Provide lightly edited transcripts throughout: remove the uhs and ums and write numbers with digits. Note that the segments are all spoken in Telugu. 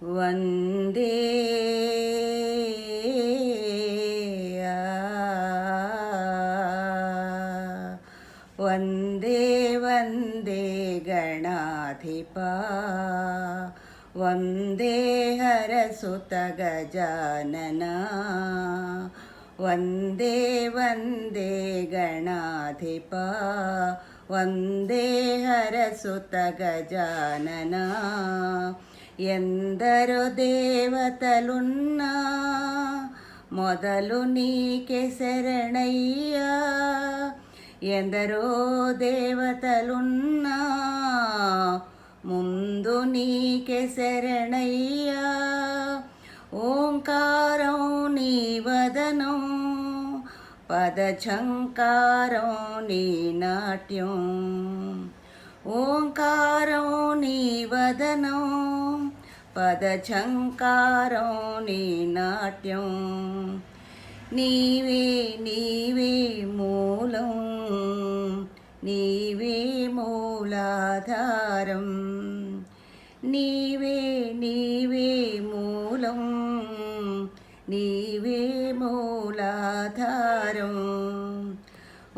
వందే వందే వందే గణాధిపా వందే హరసుత గజాననా వందే వందే గణాధిపా వందే హరసుత గజాననా ఎందరో దేవతలున్నా మొదలు నీకే శరణయ్యా ఎందరో దేవతలున్నా ముందు నీకే శరణయ్యా ఓంకారం నీ వదనం పదఝంకారం నీ నాట్యం ఓంకారం నీ వదనం పదఝంకారం నీ నాట్యం నీవే నీవే మూలం నీవే మూలాధారం నీవే నీవే మూలం నీవే మూలాధారం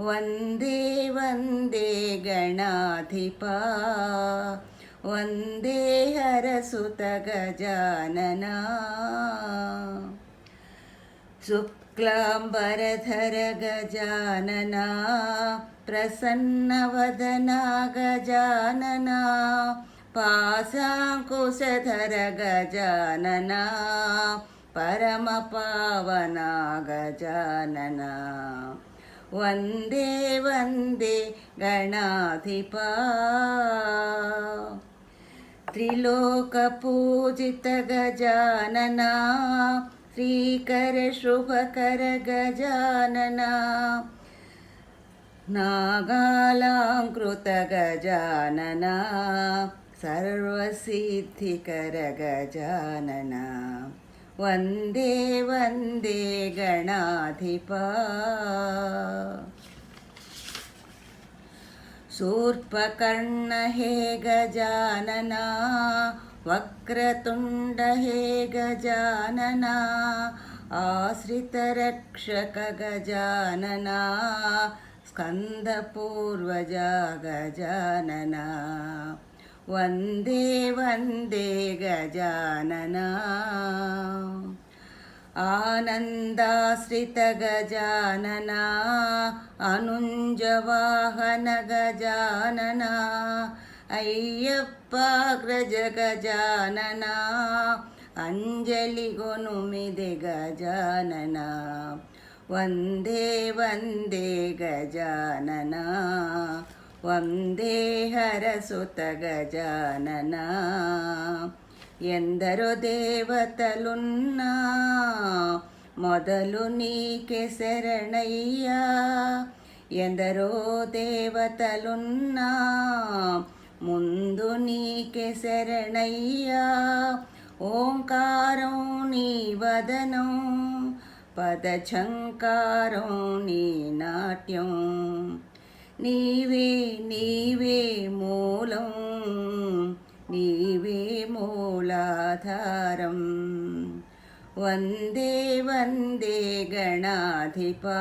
వందే వందే గణాధిపా వందే హరసుత గజాననా శుక్లాంబరధర గజాననా ప్రసన్నవదనా గజాననా పాశాంకుశధర గజాననా పరమపావనా గజాననా వందే వందే గణాధిపా త్రిలోకపూజిత గజాననా శ్రీకర శుభకర గజాననా నాగాలంకృత గజాననా సర్వసిద్ధికర గజాననా వందే వందే గణాధిపా శూర్పకర్ణ హే గజాననా వక్రతుండ హే గజాననా ఆశ్రితరక్షక గజాననా స్కందపూర్వజ గజాననా వందే వందే గజాననా ఆనందాశ్రిత గజాననా అనుంజవాహన గజాననా అయ్యప్పాగ్రజ గజాననా అంజలి గొనుమిది గజాననా వందే వందే గజాననా వందే హరసుత గజాననా ఎందరో దేవతలున్నా మొదలు నీకే శరణయ్యా ఎందరో దేవతలున్నా ముందు నీకే శరణయ్యా ఓంకారం నీ వదనం పదఝంకారం నీ నాట్యం నీవే నీవే మూలం నీవే మూలాధారం వందే వందే గణాధిపా